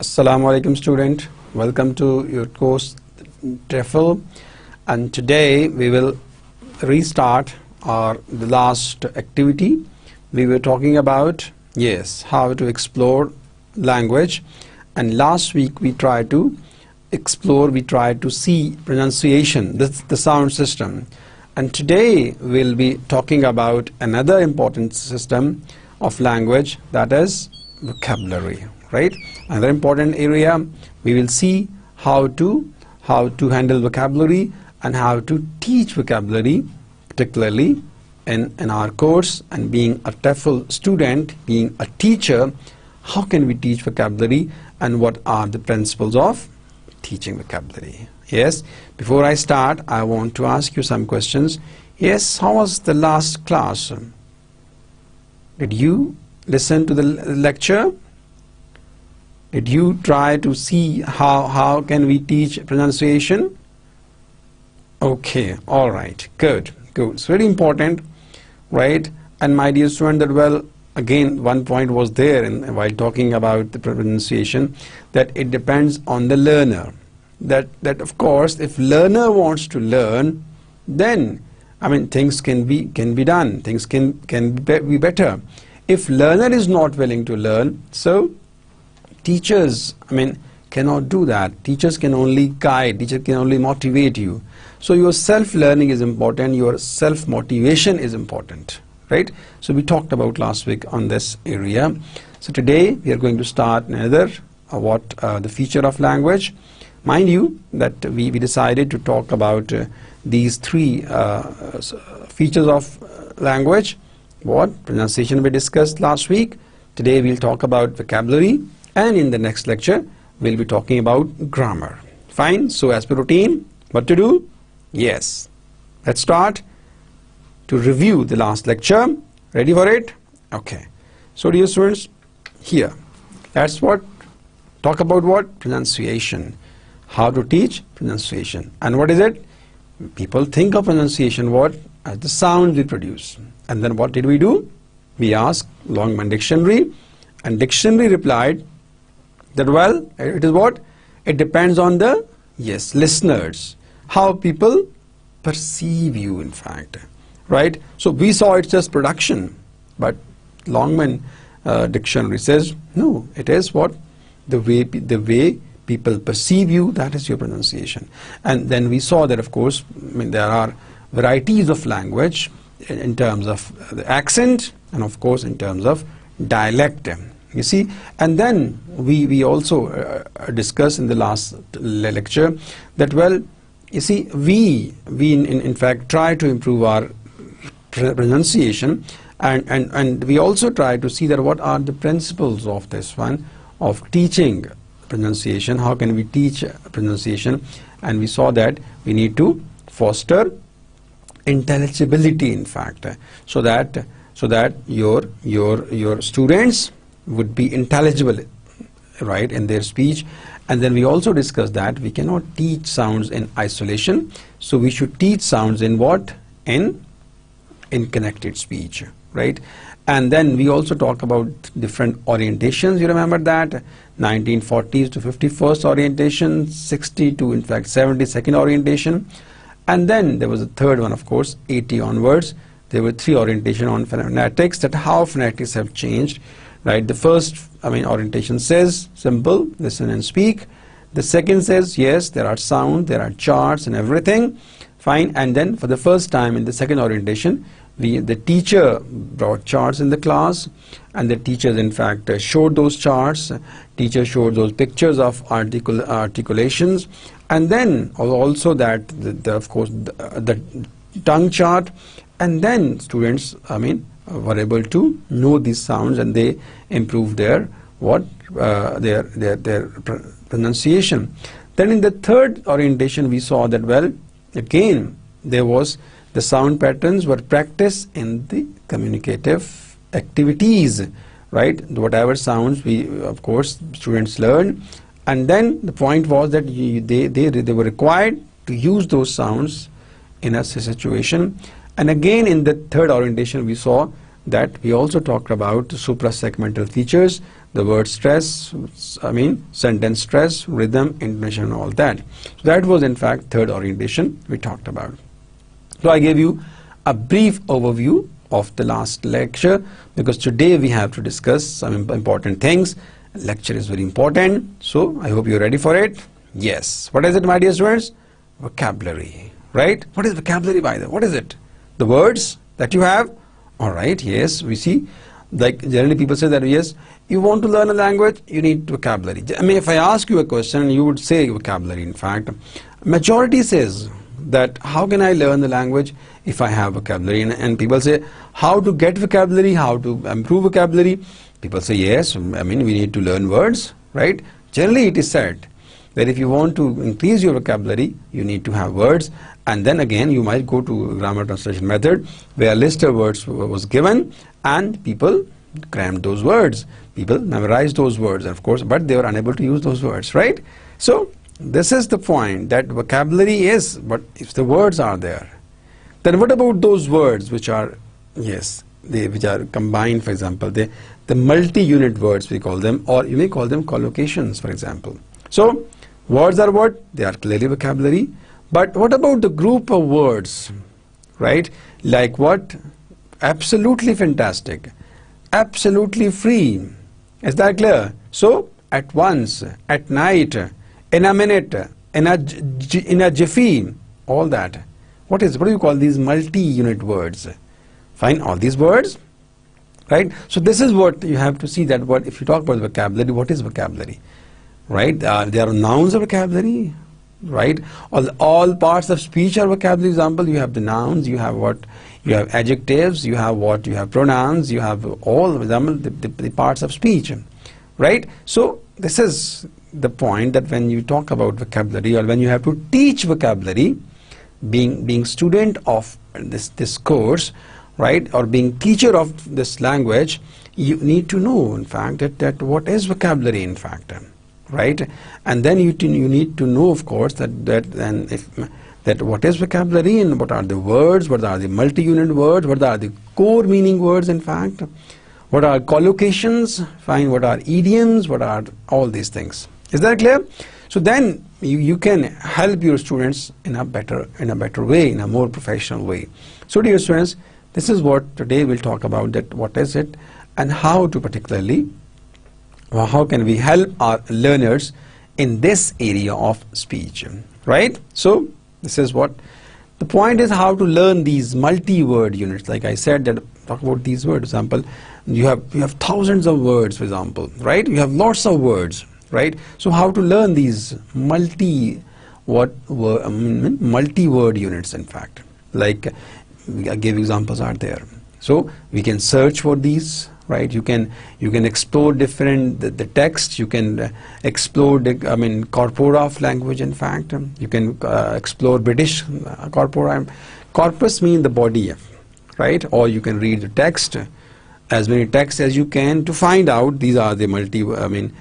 Assalamu alaikum student, welcome to your course TEFL, and today we will restart the last activity. We were talking about how to explore language, and last week we tried to see pronunciation, the sound system, and today we'll be talking about another important system of language, that is vocabulary. Right, another important area. We will see how to handle vocabulary and how to teach vocabulary, particularly in our course. And being a TEFL student, being a teacher, how can we teach vocabulary and what are the principles of teaching vocabulary? Yes, before I start, I want to ask you some questions. Yes, how was the last class? Did you listen to the lecture? Did you try to see how can we teach pronunciation? Okay, all right, good. It's very important, right? And my dear student, that well, again, one point was there while talking about the pronunciation, that it depends on the learner. That of course, if learner wants to learn, then things can be done. Things can be better. If learner is not willing to learn, so teachers cannot do that. Teachers can only guide, teachers can only motivate you. So your self-learning is important, your self-motivation is important, right? So we talked about last week on this area. So today we are going to start another the feature of language. Mind you that we decided to talk about these three features of language. What? Pronunciation we discussed last week. Today we'll talk about vocabulary. And in the next lecture, we'll be talking about grammar. Fine. So as per routine, what to do? Yes. Let's start to review the last lecture. Ready for it? Okay. So dear students, here, let's talk about what? Pronunciation. How to teach pronunciation. And what is it? People think of pronunciation what? As the sound we produce. And then what did we do? We asked Longman Dictionary, and dictionary replied that well, it is what? It depends on the listeners, how people perceive you, in fact, right? So we saw it's just production, but Longman Dictionary says no, it is what? The way people perceive you, that is your pronunciation. And then we saw that of course there are varieties of language in terms of the accent and of course in terms of dialect. You see, and then we also discussed in the last lecture that well, you see, we in fact try to improve our pronunciation, and we also try to see that what are the principles of this one of teaching pronunciation. How can we teach pronunciation? And we saw that we need to foster intelligibility, in fact, so that your students would be intelligible, right, in their speech. And then we also discussed that we cannot teach sounds in isolation, so we should teach sounds in what? In connected speech, right? And then we also talk about different orientations. You remember that 1940s to 51st orientation, 60 to in fact 72nd orientation, and then there was a third one, of course, 80 onwards. There were three orientation on phonetics, that how phonetics have changed. Right, the first orientation says simple, listen and speak. The second says yes, there are sound, there are charts and everything, fine. And then for the first time in the second orientation, the teacher brought charts in the class, and the teachers in fact showed those charts. Teacher showed those pictures of articulations, and then also that of course the tongue chart, and then students were able to know these sounds, and they improved their pronunciation. Then in the third orientation we saw that well, again there was the sound patterns were practiced in the communicative activities, right? Whatever sounds we of course students learned, and then the point was that they were required to use those sounds in a situation. And again in the third orientation we saw that we also talked about suprasegmental features, the word stress, sentence stress, rhythm, intonation, all that. So that was in fact third orientation we talked about. So I gave you a brief overview of the last lecture, because today we have to discuss some important things. Lecture is very important, so I hope you're ready for it. Yes. What is it, my dear students? Vocabulary, right? What is vocabulary, by the way? What is it? The words that you have? All right, yes, we see. Like generally people say that, yes, you want to learn a language, you need vocabulary. I mean, if I ask you a question, you would say vocabulary. In fact, majority says that how can I learn the language if I have vocabulary? And people say, how to get vocabulary, how to improve vocabulary? People say, yes, we need to learn words, right? Generally it is said that if you want to increase your vocabulary, you need to have words. And then again, you might go to grammar translation method, where a list of words was given and people crammed those words. People memorized those words, of course, but they were unable to use those words, right? So this is the point, that vocabulary is, but if the words are there, then what about those words which are, yes, which are combined, for example, the multi-unit words we call them, or you may call them collocations, for example. So words are what? They are clearly vocabulary. But what about the group of words, right? Like what? Absolutely fantastic, absolutely free. Is that clear? So at once, at night, in a minute, in a jiffy, all that. What do you call these multi-unit words? Fine, all these words, right? So this is what you have to see, that what if you talk about vocabulary, what is vocabulary, right? There are nouns of vocabulary, right? All parts of speech are vocabulary. Example, you have the nouns, you have what? You have adjectives, you have what? You have pronouns, you have all, example, the parts of speech, right? So this is the point, that when you talk about vocabulary, or when you have to teach vocabulary, being student of this course, right, or being teacher of this language, you need to know, in fact, that what is vocabulary, in fact, right? And then you need to know, of course, that what is vocabulary, and what are the words, what are the multi-unit words, what are the core meaning words, in fact, what are collocations, fine, what are idioms, what are all these things. Is that clear? So then you can help your students in a better way, in a more professional way. So dear students, this is what today we'll talk about, that what is it, and how to particularly, how can we help our learners in this area of speech, right? So this is what the point is, how to learn these multi-word units. Like I said, that talk about these words. Example, you have thousands of words, for example, right? You have lots of words, right? So how to learn these multi-word units, in fact. Like I gave examples are there. So we can search for these, right? You can explore different the text. You can explore the corpora of language. In fact, you can explore British corpora. Corpus means the body, right? Or you can read the text, as many texts as you can, to find out these are the multi-word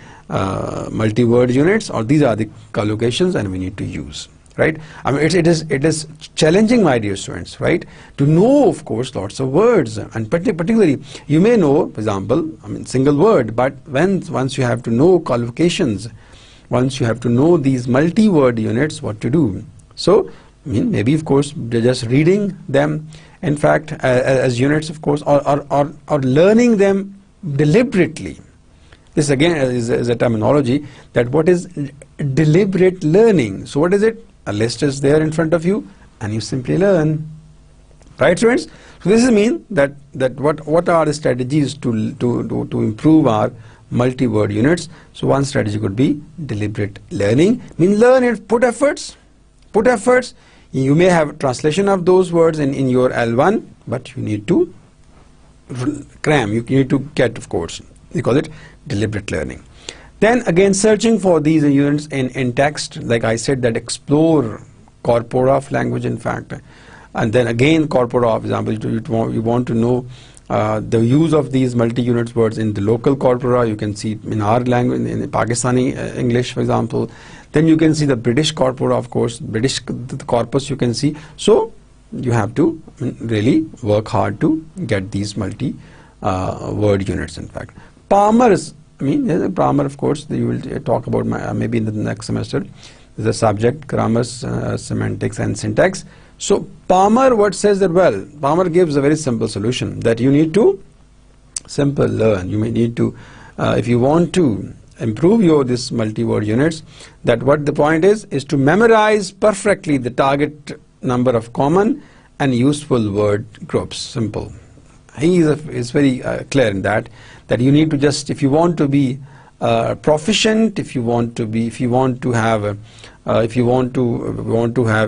units, or these are the collocations, and we need to use. Right? It is challenging, my dear students, right, to know, of course, lots of words, and particularly you may know, for example, single word, but once you have to know collocations, once you have to know these multi-word units, what to do. So maybe, of course, just reading them, in fact, as units, of course, or learning them deliberately. This again is a terminology, that what is deliberate learning. So what is it? A list is there in front of you, and you simply learn, right, students? So this means that what are the strategies to improve our multi-word units? So one strategy could be deliberate learning. Learn it, put efforts. You may have translation of those words in your L1, but you need to cram. You need to get, of course. We call it deliberate learning. Then again, searching for these units in text, like I said, that explore corpora of language, in fact. And then again, corpora, for example, you want to know the use of these multi-units words in the local corpora. You can see in our language, in Pakistani English, for example. Then you can see the British corpora, of course, the corpus you can see. So you have to really work hard to get these multi-word units, in fact. Palmer's I mean, there's a grammar, of course, that you will talk about maybe in the next semester. There's a subject, grammar, semantics and syntax. So Palmer, what says that? Well, Palmer gives a very simple solution that you need to learn. You may need to, if you want to improve your this multi-word units, that what the point is to memorize perfectly the target number of common and useful word groups. Simple. He is very clear in that you need to just, if you want to be proficient, if you want to have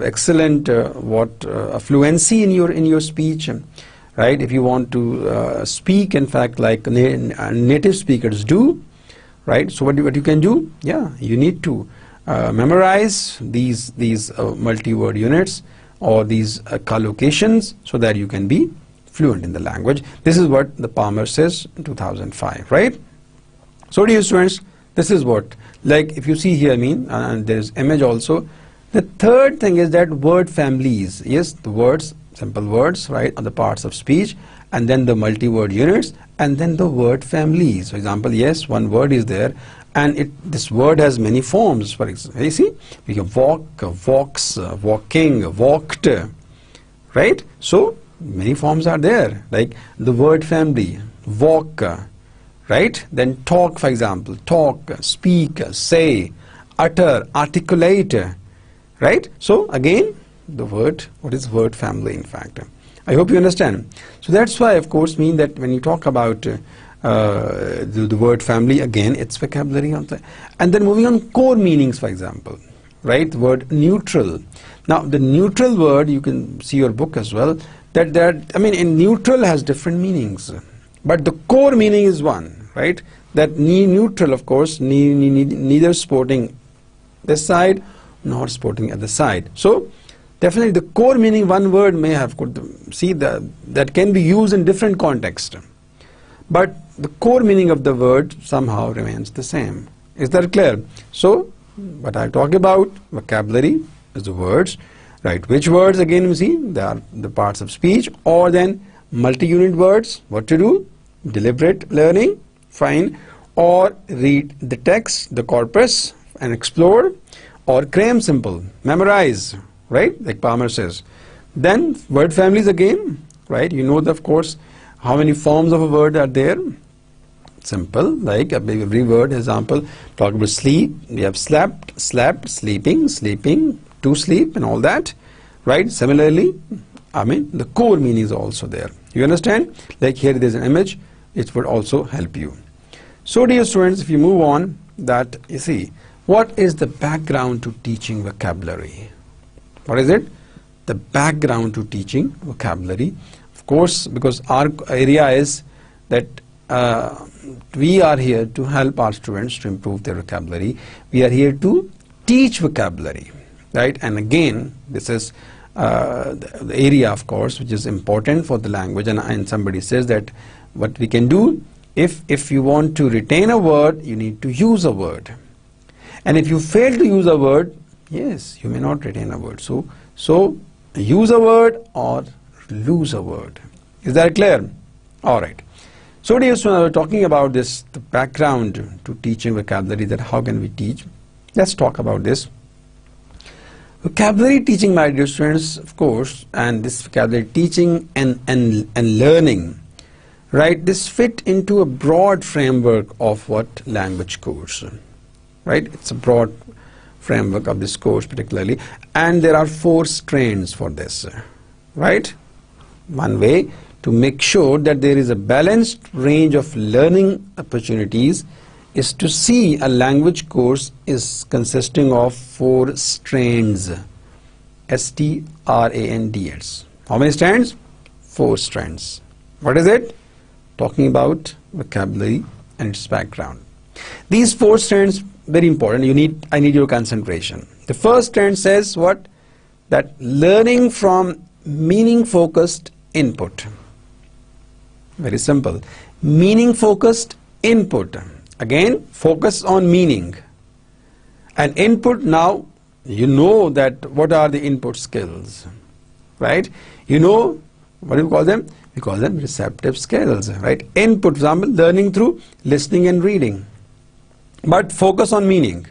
excellent fluency in your speech, right? If you want to speak, in fact, like native speakers do, right? So what you can do? Yeah, you need to memorize these multi-word units or these collocations so that you can be fluent in the language. This is what the Palmer says in 2005, right? So dear students, this is what, like if you see here, I mean, and there is image also. The third thing is that word families. Yes, the words, simple words, right, are the parts of speech, and then the multi-word units, and then the word families. For example, yes, one word is there, and this word has many forms. For example, you see, we can walk, walks, walking, walked, right? So many forms are there, like the word family, walk, right? Then talk, for example, talk, speak, say, utter, articulate, right? So again, the word, what is word family, in fact? I hope you understand. So that's why, of course, mean that when you talk about the word family, again, it's vocabulary. And then moving on, core meanings, for example, right? The word neutral. Now, the neutral word, you can see your book as well, I mean, in neutral has different meanings, but the core meaning is one, right? That neutral, of course, neither supporting this side nor supporting other side. So definitely the core meaning, one word may have, see, that can be used in different contexts, but the core meaning of the word somehow remains the same. Is that clear? So what I talk about, vocabulary is the words, right? Which words, again, you see, they are the parts of speech, or then multi-unit words. What to do? Deliberate learning, fine, or read the text, the corpus, and explore, or cram, simple, memorize, right? Like Palmer says. Then word families again, right? You know, of course, how many forms of a word are there? Simple, like every word, example, talk about sleep, we have slept, slept, sleeping, sleeping, to sleep, and all that, right? Similarly, I mean, the core meaning is also there. You understand? Like here there's an image, it would also help you. So dear students, if you move on, that you see, what is the background to teaching vocabulary? What is it? The background to teaching vocabulary. Of course, because our area is that we are here to help our students to improve their vocabulary. We are here to teach vocabulary, right? And again, this is the area, of course, which is important for the language. And somebody says that what we can do, if you want to retain a word, you need to use a word. And if you fail to use a word, yes, you may not retain a word. So use a word or lose a word. Is that clear? All right. So dear students, we are talking about this, the background to teaching vocabulary, that how can we teach. Let's talk about this. Vocabulary teaching, my dear students, of course, and this vocabulary teaching and learning, right, this fit into a broad framework of what language course, right? It's a broad framework of this course particularly, and there are 4 strands for this, right? One way to make sure that there is a balanced range of learning opportunities is to see a language course is consisting of 4 strands, S-T-R-A-N-D-S. How many strands? 4 strands. What is it? Talking about vocabulary and its background. These 4 strands, very important. I need your concentration. The first strand says what? That learning from meaning-focused input. Very simple. Meaning-focused input. Again, focus on meaning. And input, now, you know that what are the input skills, right? You know, what do you call them? We call them receptive skills, right? Input, for example, learning through listening and reading. but focus on meaning,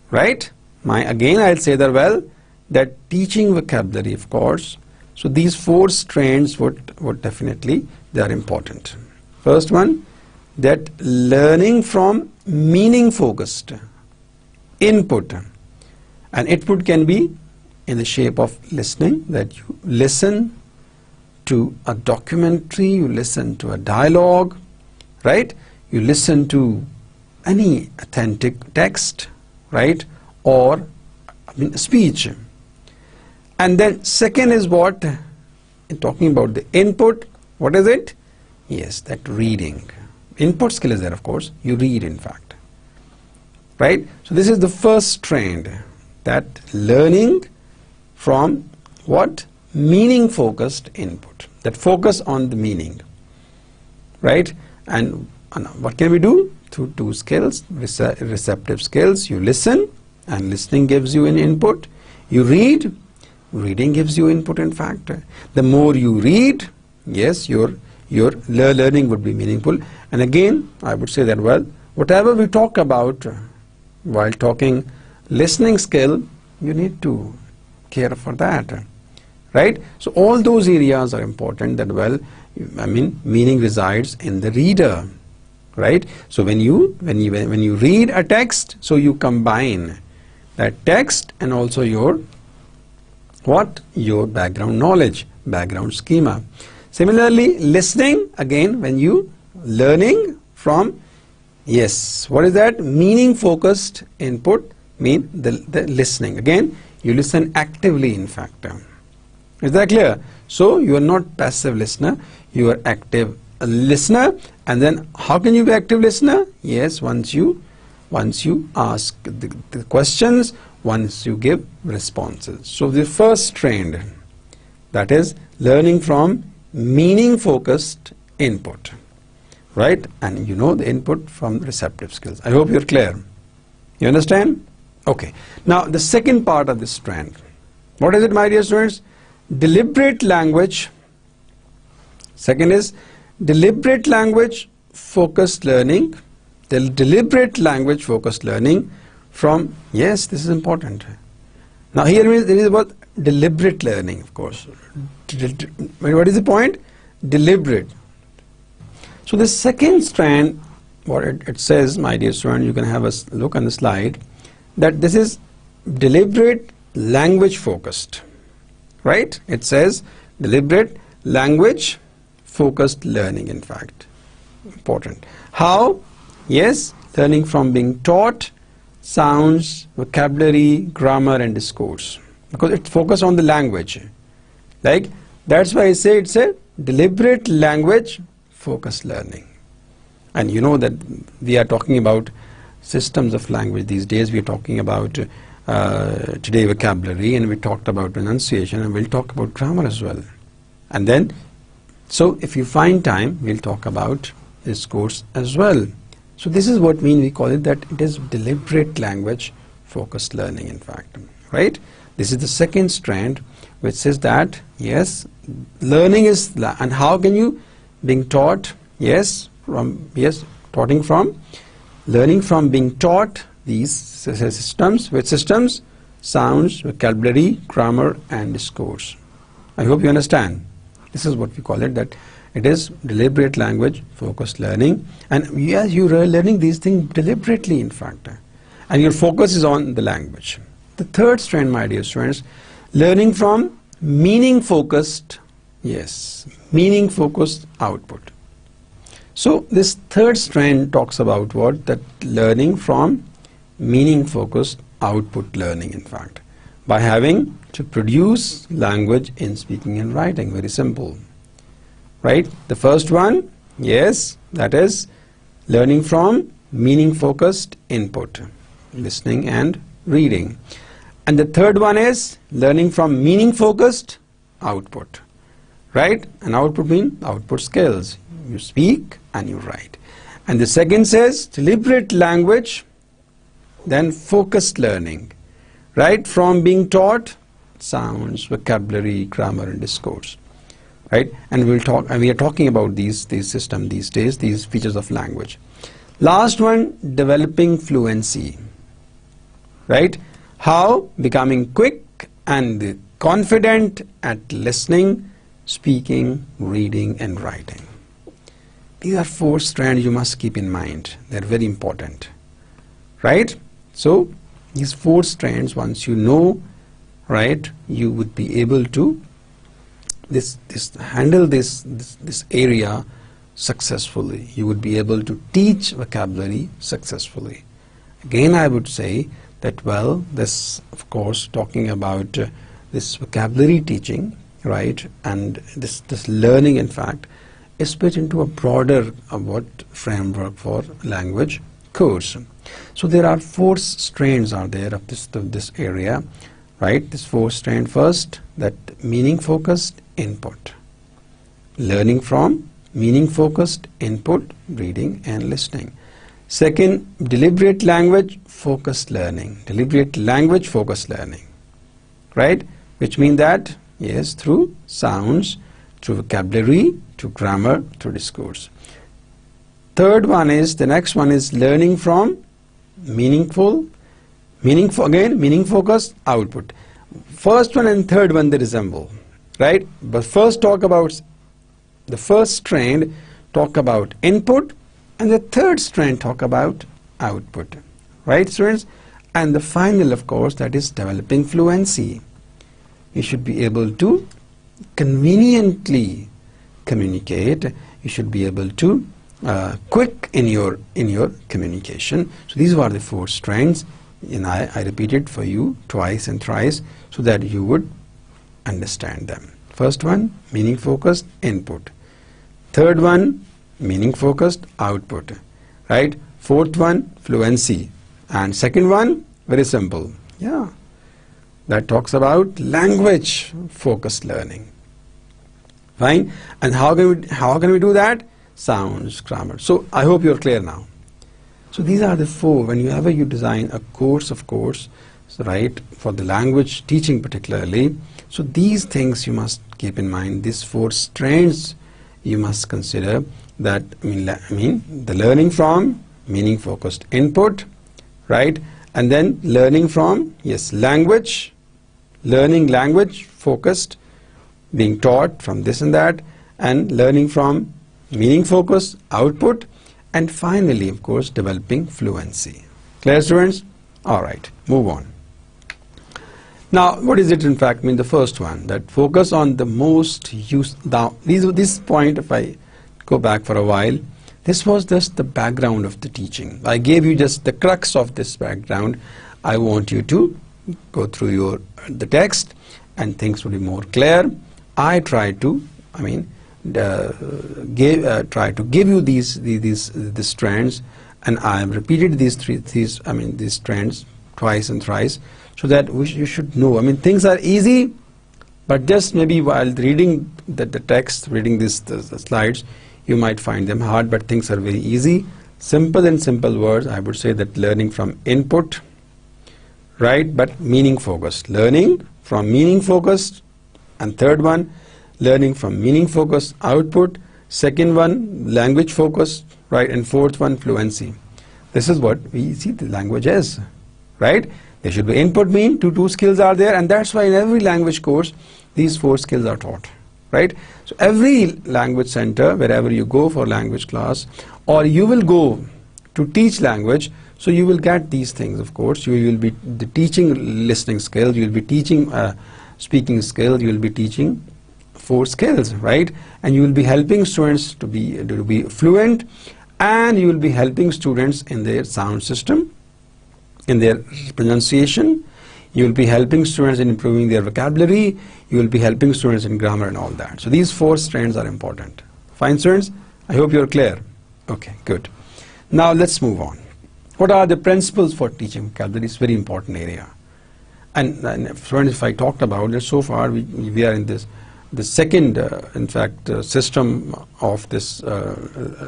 right? Again I'll say that, well, that teaching vocabulary, of course. So these four strands would definitely, they are important. First one, that learning from meaning focused input, and input can be in the shape of listening, that you listen to a documentary, you listen to a dialogue, right? You listen to any authentic text, right? Or speech. And then second is what? In talking about the input, what is it? Yes, that reading. Input skill is there, of course. You read, in fact. Right? So this is the first trend, that learning from what? Meaning focused input. That focus on the meaning. Right? And what can we do? Through two skills, receptive skills. You listen, and listening gives you an input. You read, reading gives you input, in fact. The more you read, yes, your learning would be meaningful. And again, I would say that, well, whatever we talk about while talking listening skill, you need to care for that, right? So all those areas are important, that, well, meaning resides in the reader, right? So when you read a text, so you combine that text and also your background knowledge, background schema. Similarly, listening, again, when you learning from, yes, what is that? Meaning focused input, mean the listening. Again, you listen actively, in fact. Is that clear? So you are not passive listener, you are active listener. And then how can you be active listener? Yes, once you ask the questions, once you give responses. So the first trend, that is learning from meaning focused input, right? And you know the input from receptive skills. I hope you're clear. You understand? Okay. Now the second part of this trend, what is it, my dear students? Deliberate language. Second is deliberate language focused learning. The deliberate language focused learning from, yes, this is important. Now here means there is about deliberate learning, of course. What is the point? Deliberate. So the second strand, what it says, my dear student, you can have a look on the slide, that this is deliberate language focused, right? It says deliberate language focused learning, in fact. Important. How? Yes, learning from being taught, sounds, vocabulary, grammar and discourse, because it focuses on the language. Like, that's why I say it's a deliberate language focused learning. And you know that we are talking about systems of language these days. We are talking about today vocabulary, and we talked about pronunciation, and we'll talk about grammar as well. And then, so if you find time, we'll talk about discourse as well. So this is what we call it, that it is deliberate language focused learning, in fact, right? This is the second strand, which says that, yes, learning is, and how can you being taught, yes, learning from being taught these systems, which systems? Sounds, vocabulary, grammar and discourse. I hope you understand. This is what we call it, that it is deliberate language focused learning, and yes, you are learning these things deliberately, in fact, and your focus is on the language. The third strand, my dear students, learning from meaning focused, yes, meaning focused output. So this third strand talks about what? That learning from meaning focused output learning, in fact, by having to produce language in speaking and writing. Very simple, right? The first one, yes, that is learning from meaning focused input, listening and reading. And the third one is learning from meaning focused output, right? And output means output skills. You speak and you write. And the second says deliberate language, then focused learning, right? From being taught, sounds, vocabulary, grammar and discourse, right? And we are talking about these systems these days, these features of language. Last one, developing fluency, right? How? Becoming quick and confident at listening, speaking, reading and writing. These are 4 strands you must keep in mind. They're very important, right? So these 4 strands, once you know, right, you would be able to handle this area successfully. You would be able to teach vocabulary successfully. Again, I would say that, well, this, of course, talking about this vocabulary teaching, right, and this learning, in fact, is put into a broader framework for language course. So there are 4 strands are there of this area, right? This 4 strand. First, that meaning focused input, learning from meaning focused input, reading and listening. Second, deliberate language focused learning, right? Which means that, yes, through sounds, through vocabulary, through grammar, through discourse. Third one is, the next one is learning from meaning focused output. First one and third one, they resemble, right? But first talk about the first strand, talk about input, and the third strand talk about output, right, students? And the final, of course, that is developing fluency. You should be able to conveniently communicate. You should be able to quick in your communication. So these are the 4 strands, and I repeat it for you twice and thrice so that you would understand them. First one, meaning focused input. Third one, meaning focused output, right? Fourth one, fluency. And second one, very simple, yeah, that talks about language focused learning. Fine. And how can we do that? Sounds, grammar. So I hope you're clear now. So these are the 4. Whenever you design a course, of course, right, for the language teaching particularly, so these things you must keep in mind. These 4 strands you must consider. That I mean the learning from meaning focused input, right, and then learning from, yes, language, learning language focused, being taught from this and that, and learning from meaning focused output, and finally, of course, developing fluency. Clear, students? All right, move on. Now, what is it in fact mean? The first one, that focus on the most used. Now, this point, if I go back for a while, this was just the background of the teaching. I gave you just the crux of this background. I want you to go through the text and things will be more clear. I try to, try to give you these strands, and I have repeated these strands twice and thrice, so that you should know. Things are easy, but just maybe while reading the text, reading the slides, you might find them hard, but things are very easy. Simple and simple words. I would say that learning from input, right, but meaning focused. Learning from meaning focused, and third one, learning from meaning focused output. Second one, language focused, right, and fourth one, fluency. This is what we see the language is, right? There should be input, mean, two skills are there, and that's why in every language course these 4 skills are taught, right? So every language center, wherever you go for language class, or you will go to teach language, so you will get these things, of course. You will be teaching listening skills, you will be teaching speaking skills, you will be teaching 4 skills, right? And you will be helping students to be fluent, and you will be helping students in their sound system, in their pronunciation. You will be helping students in improving their vocabulary. You will be helping students in grammar and all that. So these 4 strands are important. Fine, students? I hope you're clear. Okay, good. Now let's move on. What are the principles for teaching vocabulary? It's a very important area. And students, if I talked about it so far, we are in the second, in fact, system of this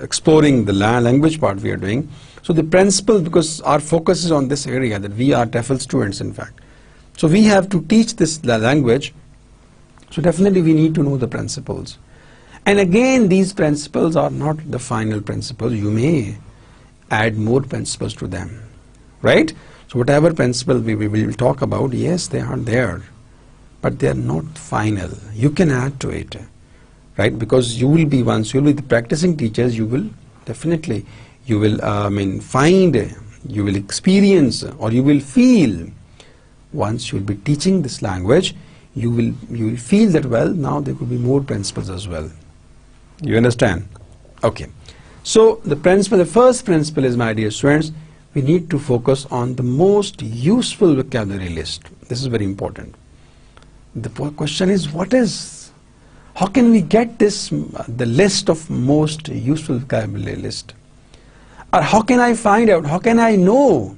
exploring the language part we are doing. So the principle, because our focus is on this area, that we are TEFL students, in fact. So we have to teach this language. So definitely we need to know the principles. And again, these principles are not the final principles. You may add more principles to them, right? So whatever principle we will talk about, yes, they are there, but they are not final. You can add to it, right? Because you will be, once you will be the practicing teachers, you will definitely, you will find, you will experience, or you will feel, once you will be teaching this language, you will feel that, well, now there could be more principles as well. You understand? Okay. So the principle, the first principle is, my dear students, we need to focus on the most useful vocabulary list. This is very important. The question is, how can we get this, the list of most useful vocabulary list? Or how can I find out, how can I know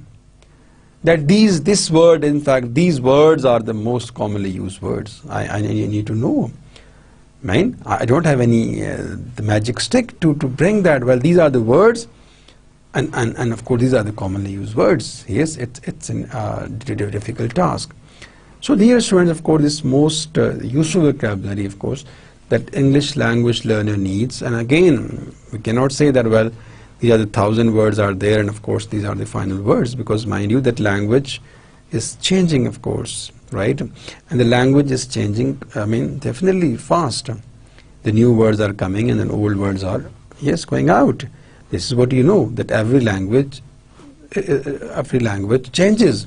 that this word, in fact, these words are the most commonly used words? I need to know. I don't have any the magic stick to bring that. Well, these are the words, and of course these are the commonly used words. Yes, it's a difficult task. So dear students, of course, this most useful vocabulary, of course, that English language learner needs. And again, we cannot say that, well, these are the 1,000 words are there, and of course these are the final words, because mind you, that language is changing, of course, right? And the language is changing, definitely fast. The new words are coming and then old words are, yes, going out. This is what you know, that every language changes,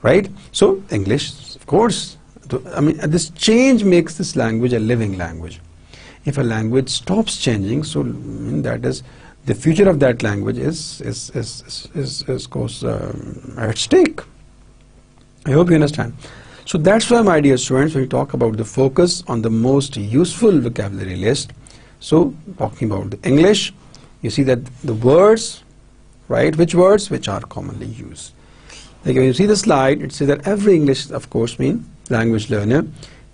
right? So English, of course, this change makes this language a living language. If a language stops changing, so that is, the future of that language is of course at stake. I hope you understand. So that's why, my dear students, when we talk about the focus on the most useful vocabulary list, so talking about the English, you see that the words, right, which words? Which are commonly used. Like when you see the slide, it says that every English, of course, language learner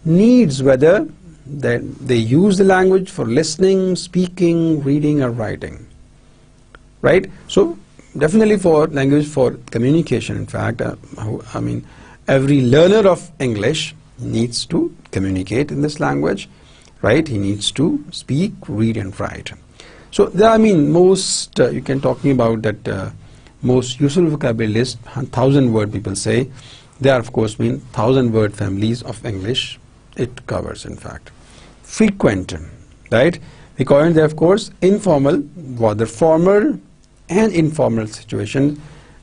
needs, whether they use the language for listening, speaking, reading or writing, right? So definitely for language, for communication, in fact, every learner of English needs to communicate in this language, right? He needs to speak, read and write. So there, most, you can talking about that most useful vocabulary list, 1,000 word people say, they are of course 1,000 word families of English it covers, in fact. Frequent, right? We call it, of course, informal, whether formal and informal situation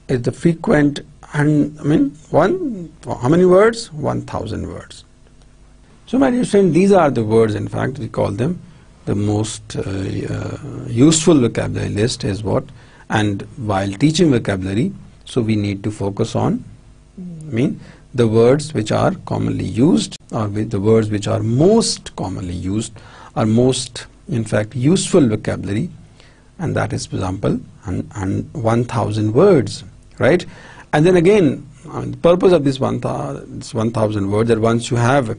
is the frequent. And how many words? 1,000 words. So my dear friend, these are the words, in fact, we call them the most useful vocabulary list is what. And while teaching vocabulary, so we need to focus on the words which are commonly used, or with the words which are most commonly used, or most, in fact, useful vocabulary, and that is, for example, 1,000 words, right? And then again, the purpose of this 1,000 words, that once you have,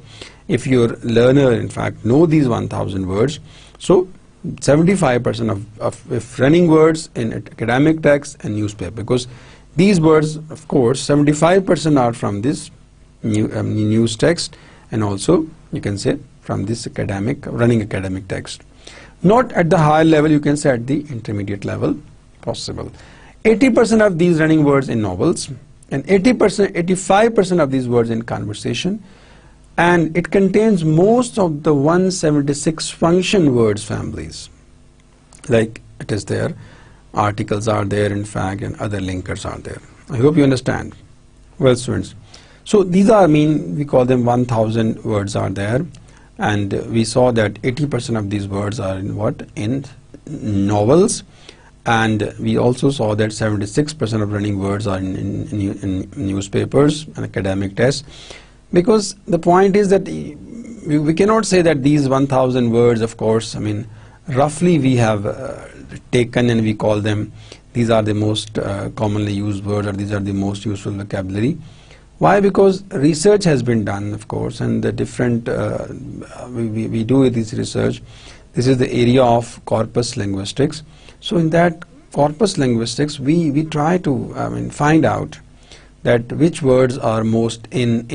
if your learner, in fact, know these 1,000 words, so 75% of running words in academic text and newspaper, because these words, of course, 75% are from this news text, and also you can say from this running academic text. Not at the higher level, you can say at the intermediate level possible. 80% of these running words in novels, and 85% of these words in conversation, and it contains most of the 176 function words families. Like it is there, articles are there, in fact, and other linkers are there. I hope you understand. Well, students, so these are, we call them 1,000 words are there, and we saw that 80% of these words are in what? In novels. And we also saw that 76% of running words are in newspapers and academic tests, because the point is that we cannot say that these 1,000 words, of course, roughly we have taken and we call them, these are the most commonly used words, or these are the most useful vocabulary. Why? Because research has been done, of course, and the different, we do this research. This is the area of corpus linguistics. So in that corpus linguistics, we try to find out that which words are most in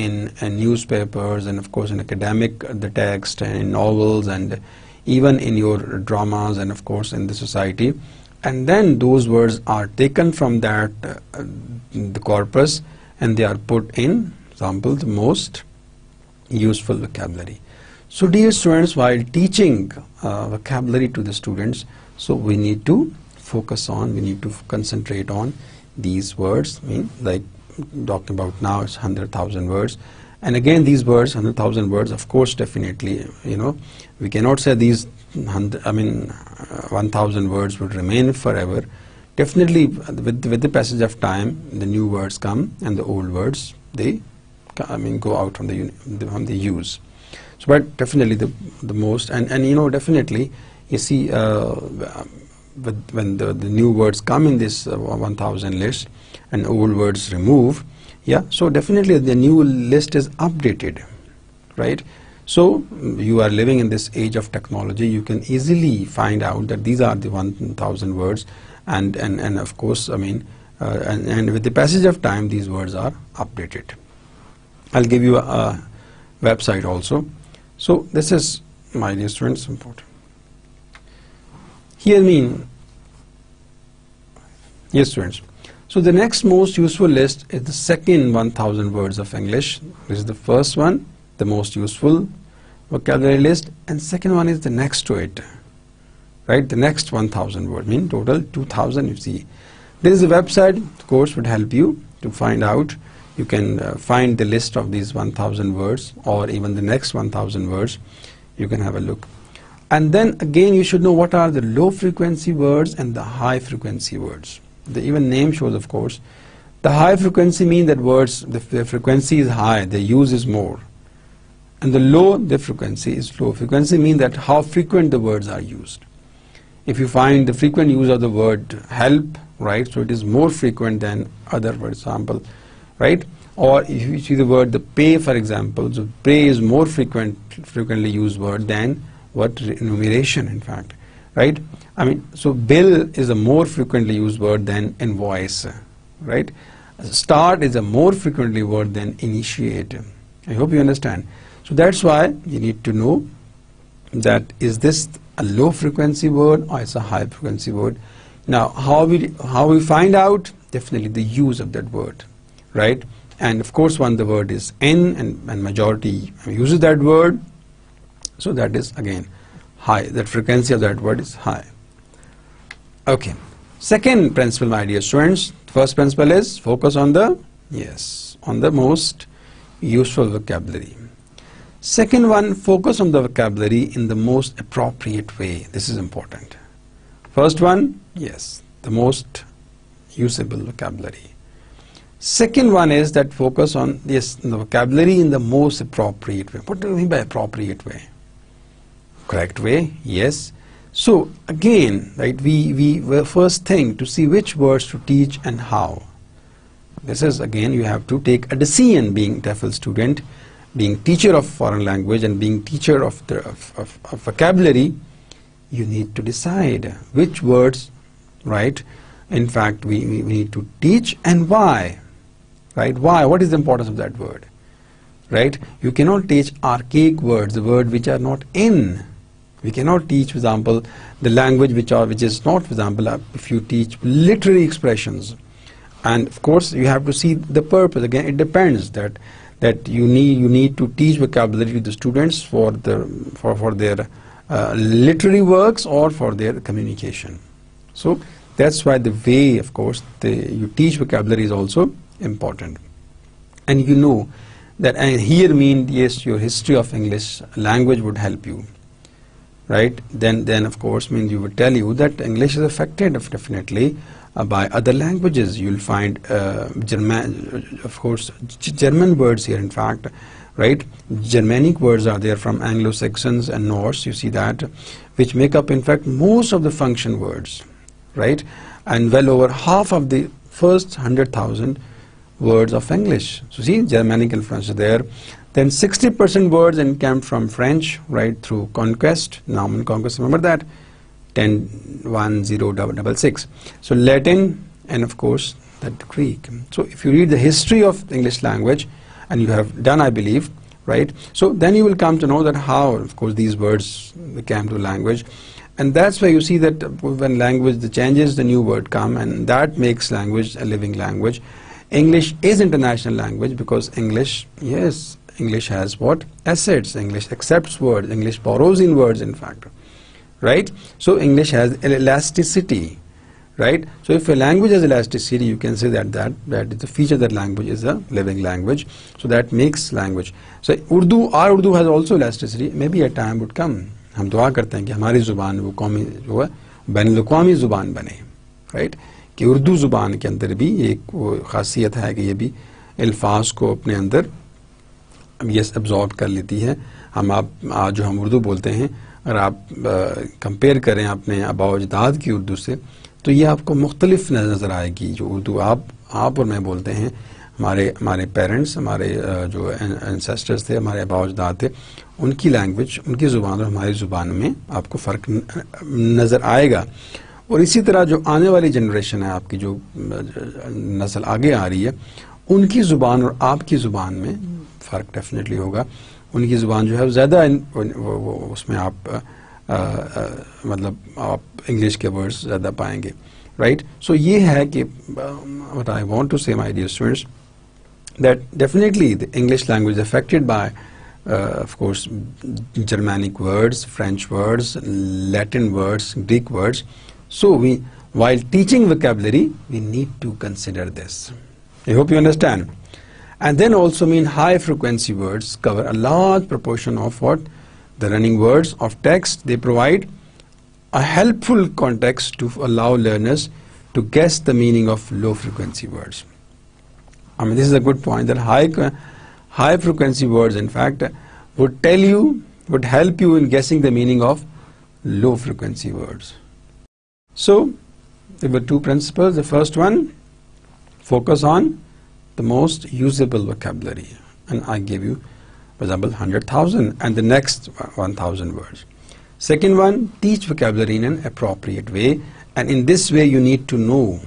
newspapers, and of course in academic, the text, and in novels, and even in your dramas, and of course in the society. and then those words are taken from that the corpus, and they are put in, example, the most useful vocabulary. So dear students, while teaching vocabulary to the students, so we need to focus on, we need to concentrate on these words. I mean, like talking about now, it's 100,000 words. And again, these words, 100,000 words, of course, definitely, you know, we cannot say these 1,000 words would remain forever. Definitely, with the passage of time, the new words come, and the old words, they, go out from the use. So, but definitely the most, and you know, definitely, you see, when the new words come in this 1,000 list, and old words remove, yeah, so definitely the new list is updated, right? So you are living in this age of technology, you can easily find out that these are the 1,000 words, and of course, and with the passage of time, these words are updated. I'll give you a website also. So this is, my dear students, important. Here yes, students. So the next most useful list is the second 1,000 words of English. This is the first one, the most useful vocabulary list, and second one is the next to it, right? The next 1,000 words, total 2,000. You see, there is a website, of course, would help you to find out. You can find the list of these 1,000 words, or even the next 1,000 words. You can have a look. And then again, you should know what are the low frequency words and the high frequency words. The even name shows, of course. The high frequency means that words, the frequency is high, the use is more. And the low, the frequency is low. Frequency means that how frequent the words are used. If you find the frequent use of the word help, right, so it is more frequent than other, for example, right? Or if you see the word the pay, for example, so pay is more frequently used word than what remuneration, in fact, right? So bill is a more frequently used word than invoice, right? Start is a more frequently word than initiate. I hope you understand. So that's why you need to know that is this a low frequency word or it's a high frequency word. Now how we find out? Definitely the use of that word, right? And of course, when the word is in and majority uses that word, so that is again high. That frequency of that word is high. Okay. Second principle, my dear students. First principle is focus on the most useful vocabulary. Second one, focus on the vocabulary in the most appropriate way. This is important. First one, yes, the most usable vocabulary. Second one is that focus on the vocabulary in the most appropriate way. What do you mean by appropriate way? Correct way, yes. So again, right, we were first thing to see which words to teach and how. This is again, you have to take a decision, being TEFL student, being teacher of foreign language and being teacher of vocabulary. You need to decide which words, right, in fact we need to teach and why, right? Why? What is the importance of that word, right? You cannot teach archaic words, the words which are not in. We cannot teach, for example, the language which is not, for example, if you teach literary expressions, and of course you have to see the purpose. Again, it depends that you need to teach vocabulary to the students for their literary works or for their communication. So that's why the way, of course, you teach vocabulary is also important. And you know that, and here mean, yes, your history of English language would help you, right? Then of course means you would tell you that English is affected definitely by other languages. You'll find German, of course, German words here, in fact, right? Germanic words are there from Anglo-Saxons and Norse, you see that, which make up, in fact, most of the function words, right? And well over half of the first 100,000 words of English. So see, Germanic influence is there. Then 60% words came from French, right, through conquest, Norman conquest, remember that, 10-1-0-6. So Latin and of course that Greek. So if you read the history of the English language, and you have done, I believe, right, so then you will come to know that how, of course, these words came to language. And that's why you see that when language the changes, the new word come, and that makes language a living language. English is international language because English, yes, English has what? Assets. English accepts words. English borrows in words, in fact. Right? So English has elasticity. Right? So if a language has elasticity, you can say that is a feature that language is a living language. So that makes language. So our Urdu has also elasticity. Maybe a time would come. हम दुआ करते हैं कि हमारी ज़ुबान वो कौमी जो है बैनुल-अक़वामी ज़ुबान बने, राइट, कि उर्दू ज़ुबान के अंदर भी एक वो ख़ासियत है कि ये भी अल्फाज को अपने अंदर ये एब्जॉर्ब कर लेती है. हम आप आज जो हम उर्दू बोलते हैं, अगर आप कंपेयर करें अपने आबा अजदाद की उर्दू से, तो ये आपको मुख्तलिफ नज़र आएगी. जो उर्दू आप और मैं बोलते हैं, हमारे पेरेंट्स, हमारे जो एंसेस्टर्स थे, हमारे आबा अजदाद थे, उनकी लैंग्वेज, उनकी ज़ुबान और हमारी ज़ुबान में आपको फ़र्क नज़र आएगा. और इसी तरह जो आने वाली जनरेशन है, आपकी जो नस्ल आगे आ रही है, उनकी ज़ुबान और आपकी ज़ुबान में फ़र्क डेफिनेटली होगा. उनकी ज़ुबान जो है ज़्यादा उसमें आप मतलब आप इंग्लिश के वर्ड्स ज़्यादा पाएंगे, राइट. सो ये है कि what I want to say my dear students, that definitely the English language is affected by of course Germanic words, French words, Latin words, Greek words. So while teaching vocabulary, we need to consider this. I hope you understand. And then also high frequency words cover a large proportion of what? The running words of text. They provide a helpful context to allow learners to guess the meaning of low frequency words. I mean, this is a good point, that high frequency words, in fact, would help you in guessing the meaning of low frequency words. So, there were two principles. The first one, focus on the most usable vocabulary. And I gave you, for example, 100,000 and the next 1,000 words. Second one, teach vocabulary in an appropriate way. And in this way, you need to know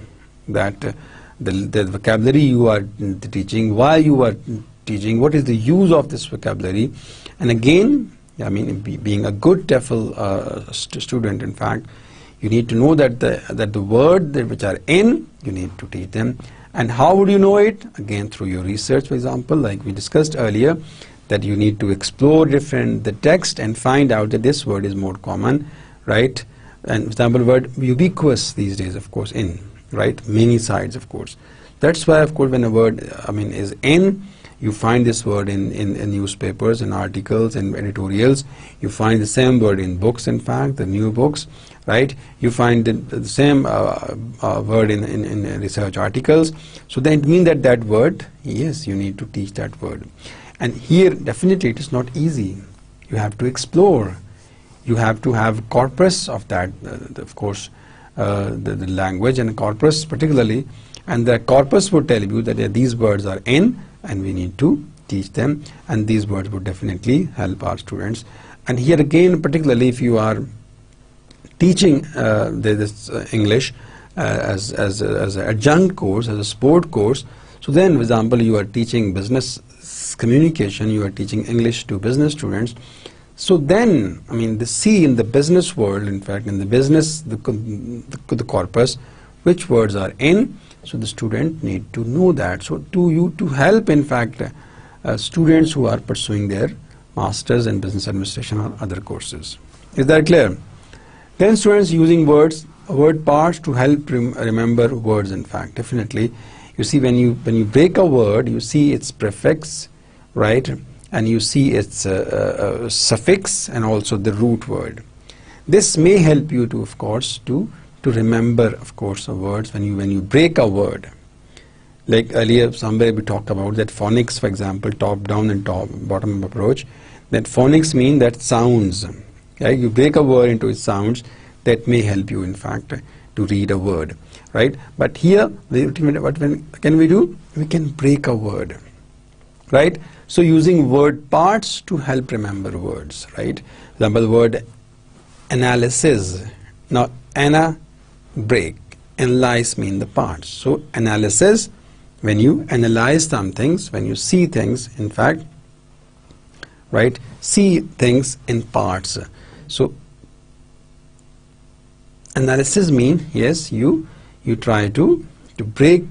that the vocabulary you are teaching, why you are teaching, what is the use of this vocabulary. And again, I mean, being a good TEFL student, in fact, you need to know that the words which are in, you need to teach them. And how would you know it? Again, through your research, for example, like we discussed earlier, that you need to explore the text and find out that this word is more common, right? And for example, word ubiquitous these days, of course, in. Right, many sides, of course. That's why, of course, when a word, is in, you find this word in newspapers, in articles, in editorials. You find the same word in books, in fact, the new books, right? You find the same word in research articles. So that means that word, yes, you need to teach that word. And here, definitely, it is not easy. You have to explore. You have to have corpus of that, of course, the language and corpus particularly, and the corpus would tell you that these words are in and we need to teach them, and these words would definitely help our students. And here again, particularly if you are teaching this English as an adjunct course, as a sport course, so then, for example, you are teaching business communication, you are teaching English to business students. So then, the C in the business world, in fact, in the business, the corpus, which words are in, so the student need to know that. So to help, in fact, students who are pursuing their masters in business administration or other courses. Is that clear? Then students using word parts to help remember words, in fact, definitely. You see, when you break a word, you see its prefix, right? And you see its suffix and also the root word. This may help you to, of course, to remember, of course, the words when you break a word. Like earlier, somewhere we talked about that phonics, for example, top down and bottom approach. That phonics mean that sounds. Okay? You break a word into its sounds. That may help you, in fact, to read a word, right? But here, what can we do? We can break a word, right? So using word parts to help remember words, right? For example, the word analysis. Now, break, analyze mean the parts. So analysis, when you analyze some things, when you see things, in fact, right, see things in parts. So Analysis mean, yes, you try to break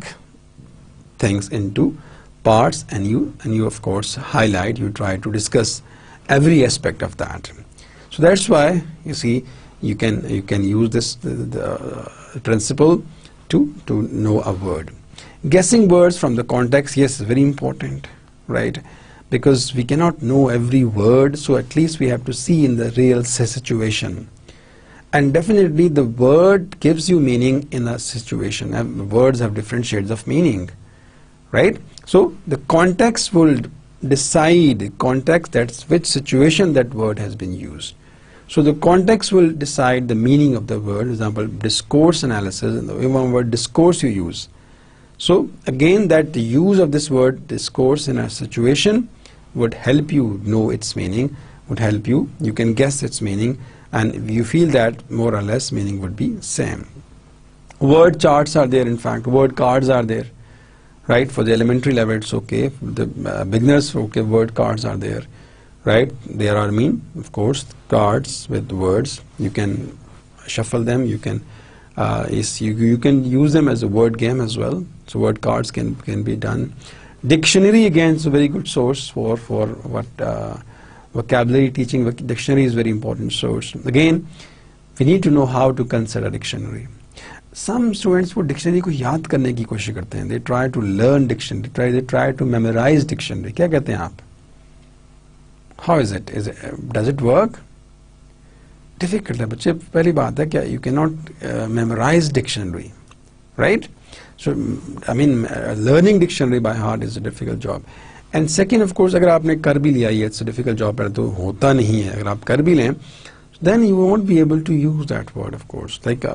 things into parts, and you of course highlight, you try to discuss every aspect of that. So that's why you see you can use this the principle to know a word. Guessing words from the context, yes, is very important, right? Because we cannot know every word, so at least we have to see in the real situation. And definitely the word gives you meaning in a situation. Words have different shades of meaning, right? So the context will decide, context, that's which situation that word has been used. So the context will decide the meaning of the word. For example, discourse analysis, and the one word discourse you use. So again, that the use of this word discourse in a situation would help you know its meaning, would help you can guess its meaning, and you feel that more or less meaning would be same. Word charts are there, in fact, word cards are there, right? For the elementary level it's okay, for the beginners, okay, word cards are there, right? There are, of course, cards with words. You can shuffle them, you can you can use them as a word game as well. So word cards can be done. Dictionary, again, is a very good source for what vocabulary teaching. Dictionary is very important source. Again, we need to know how to consider dictionary. Some students वो dictionary को याद करने की कोशिश करते हैं. They try to learn dictionary. They try to memorize dictionary. क्या कहते हैं आप? How is it? Does it work? Difficult है बच्चे. पहली बात है क्या? You cannot memorize dictionary, right? So learning dictionary by heart is a difficult job. And second, of course, अगर आपने कर भी लिया, it's a difficult job, पर तो होता नहीं है. अगर आप कर भी लें, then you won't be able to use that word, of course. Like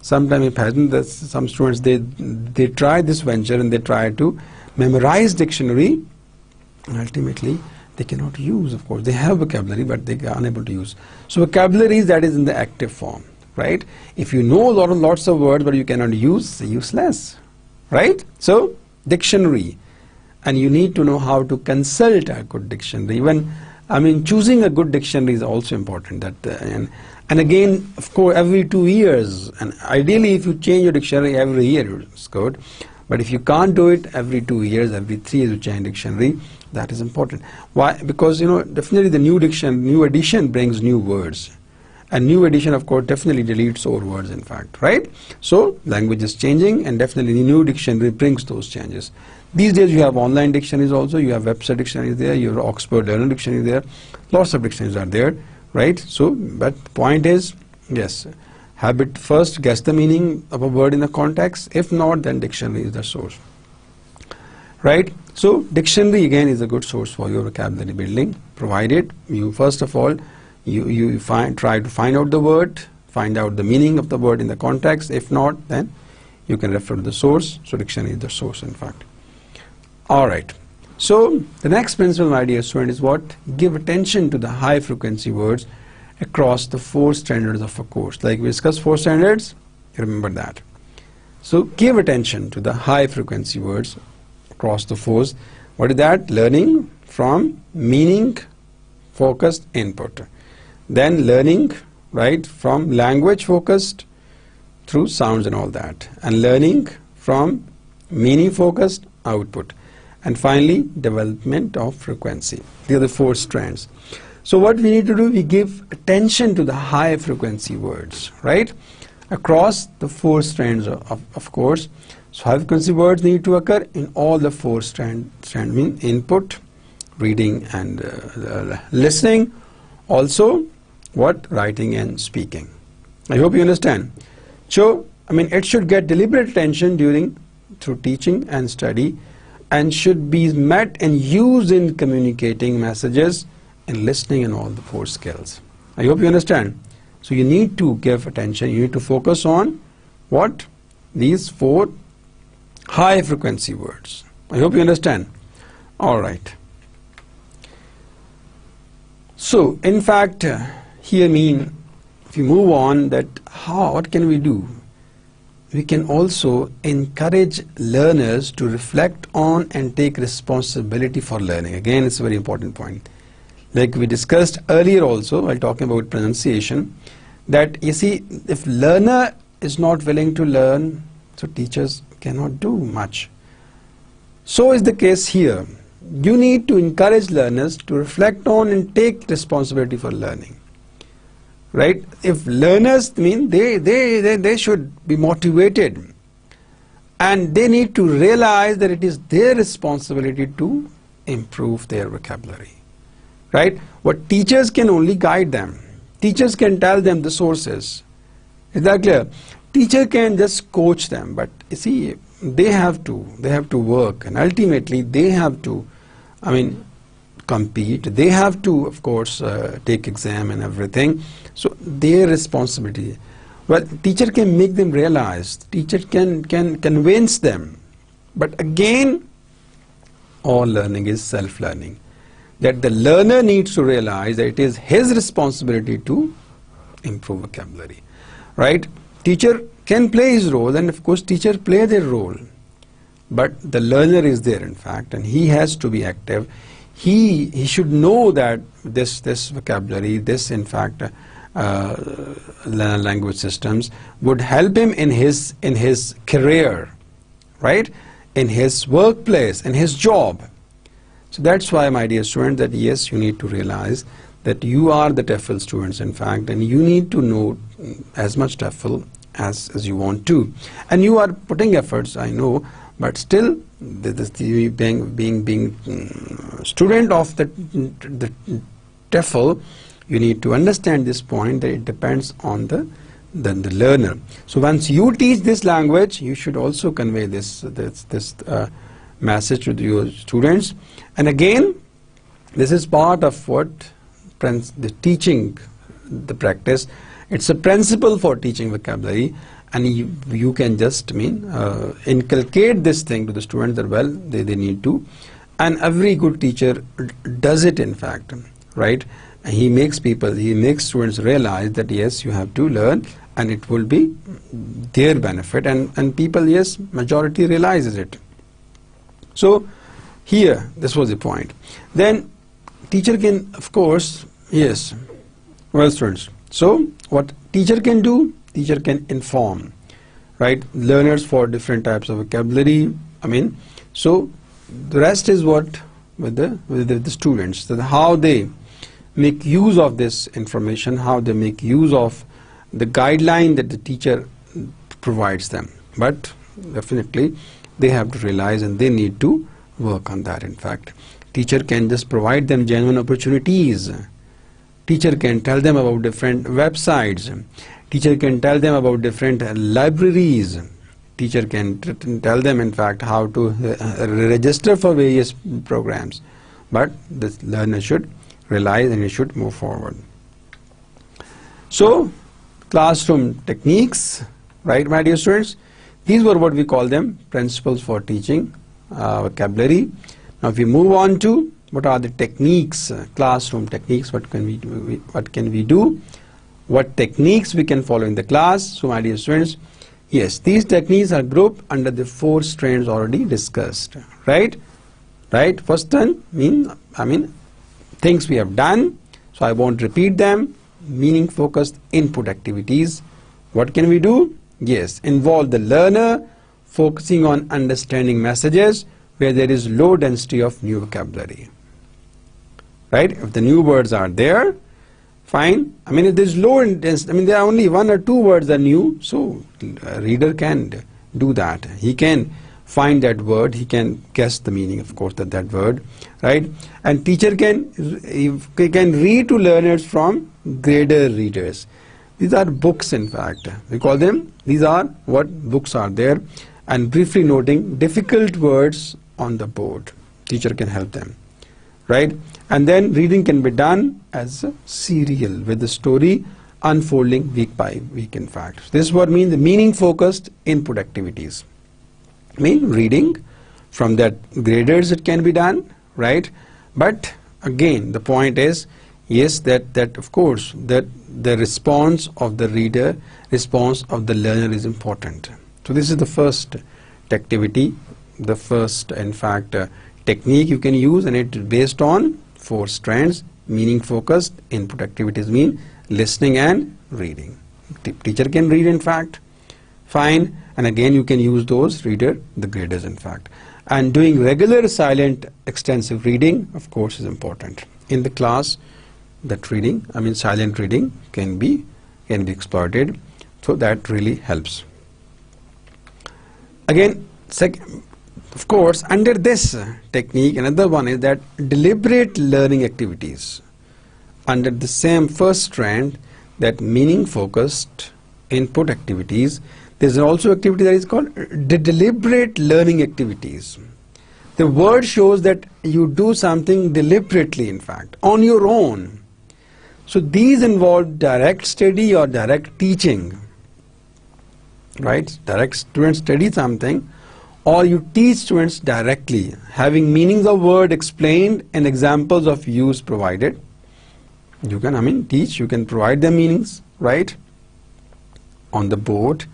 sometimes it happens that some students they try this venture and they try to memorize dictionary, and ultimately they cannot use. Of course, they have vocabulary, but they are unable to use. So vocabulary, that is in the active form, right? If you know lots of words but you cannot use, useless, right? So dictionary, and you need to know how to consult a good dictionary. Even choosing a good dictionary is also important. And again, of course, every 2 years, and ideally if you change your dictionary every year, it's good. But if you can't do it every 2 years, every 3 years you change dictionary, that is important. Why? Because definitely the new edition brings new words. And new edition, of course, definitely deletes old words, in fact, right? So language is changing, and definitely the new dictionary brings those changes. These days you have online dictionaries also, you have website dictionaries there, you have Oxford Learner Dictionary there, lots of dictionaries are there, right? So, but point is, yes, habit first, guess the meaning of a word in the context. If not, then dictionary is the source, right? So dictionary again is a good source for your vocabulary building, provided you first of all you try to find out the word, find out the meaning of the word in the context. If not, then you can refer to the source. So dictionary is the source, in fact. Alright, so the next principle, my dear student, is what? Give attention to the high frequency words across the 4 standards of a course. Like we discussed 4 standards, you remember that. So give attention to the high frequency words across the 4s. What is that? Learning from meaning focused input. Then learning, right, from language focused through sounds and all that. And learning from meaning focused output. And finally, development of frequency. These are the 4 strands. So what we need to do, we give attention to the high frequency words, right? Across the 4 strands of course. So high frequency words need to occur in all the 4 strands, mean input, reading and listening. Also, what? Writing and speaking. I hope you understand. So, it should get deliberate attention through teaching and study, and should be met and used in communicating messages and listening and all the 4 skills. I hope you understand. So you need to give attention, you need to focus on what? These 4 high frequency words. I hope you understand. Alright. So in fact, here if you move on, what can we do? We can also encourage learners to reflect on and take responsibility for learning. Again, it's a very important point. Like we discussed earlier also, while talking about pronunciation, that you see, if learner is not willing to learn, so teachers cannot do much. So is the case here. You need to encourage learners to reflect on and take responsibility for learning. Right? If learners mean they should be motivated, and they need to realize that it is their responsibility to improve their vocabulary. Right? What teachers can only guide them. Teachers can tell them the sources. Is that clear? Teacher can just coach them, but you see, they have to work, and ultimately they have to, compete. They have to, of course, take exam and everything. So their responsibility. Well, teacher can make them realize. Teacher can convince them. But again, all learning is self-learning. That the learner needs to realize that it is his responsibility to improve vocabulary. Right? Teacher can play his role, and of course teacher play their role. But the learner is there, in fact, and he has to be active. He should know that this vocabulary, this in fact language systems would help him in his career, right? In his workplace, in his job. So that's why, my dear student, that yes, you need to realize that you are the TEFL students, in fact, and you need to know as much TEFL as you want to. And you are putting efforts, I know, but still, being student of the TEFL, you need to understand this point, that it depends on the learner. So once you teach this language, you should also convey this message to your students. And again, this is part of what the teaching, the practice. It's a principle for teaching vocabulary, and you can just inculcate this thing to the students that, well, they need to. And every good teacher does it, in fact, right? And he makes students realize that yes, you have to learn, and it will be their benefit, and people, yes, majority realizes it. So here, this was the point. Then teacher can, of course, yes, well, students, so what teacher can do? Teacher can inform, right, learners for different types of vocabulary. So the rest is what with the students, so how they make use of this information, how they make use of the guideline that the teacher provides them. But definitely they have to realize, and they need to work on that. In fact, teacher can just provide them genuine opportunities. Teacher can tell them about different websites. Teacher can tell them about different libraries. Teacher can tell them, in fact, how to register for various programs. But the learner should realize, and he should move forward. So, classroom techniques, right, my dear students? These were what we call them principles for teaching vocabulary. Now, if we move on to what are the techniques, classroom techniques, what can we do? What techniques we can follow in the class? So, my dear students, yes, these techniques are grouped under the 4 strands already discussed, right? Right? First one, things we have done, so I won't repeat them. Meaning focused input activities. What can we do? Yes, involve the learner, focusing on understanding messages where there is low density of new vocabulary. Right? If the new words are there, fine. If there is low density, there are only 1 or 2 words that are new, so a reader can do that. He can find that word, he can guess the meaning, of course, that word, right? And teacher can read to learners from grader readers. These are books, in fact. We call them, these are what books are there, and briefly noting difficult words on the board. Teacher can help them, right? And then reading can be done as a serial with the story unfolding week by week, in fact. This is what means the meaning focused input activities. Reading from that graders, it can be done, right? But again, the point is, yes, that of course, that the response of the reader, response of the learner is important. So this is the first activity, the first, in fact, technique you can use, and it is based on 4 strands. Meaning focused input activities mean listening and reading. Teacher can read, in fact. Fine. And again, you can use those reader, the graders, in fact. And doing regular silent extensive reading, of course, is important. In the class, that reading, silent reading can be exploited. So that really helps. Again, of course, under this technique, another one is that deliberate learning activities. Under the same first strand, that meaning-focused input activities, there is also activity that is called the deliberate learning activities. The word shows that you do something deliberately, in fact, on your own. So these involve direct study or direct teaching. Right? Direct students study something, or you teach students directly, having meanings of word explained and examples of use provided. You can, teach, you can provide them meanings, right, on the board,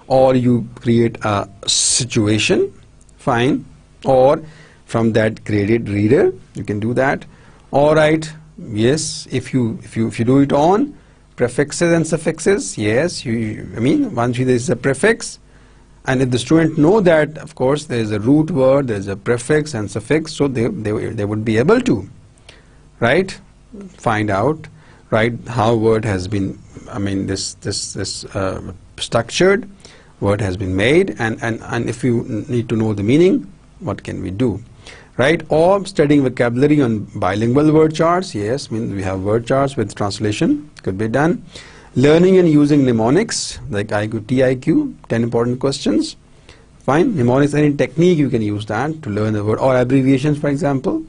or you create a situation, fine, or from that graded reader, you can do that. All right, yes, if you do it on prefixes and suffixes, yes, once there is a prefix, and if the student know that, of course, there is a root word, there is a prefix and suffix, so they would be able to, right, find out, right, how word has been, this structured word has been made, and if you need to know the meaning, what can we do, right? Or studying vocabulary on bilingual word charts, yes, we have word charts with translation, could be done. Learning and using mnemonics like IQ, TIQ, 10 important questions, fine. Mnemonics, any technique you can use that to learn the word, or abbreviations, for example,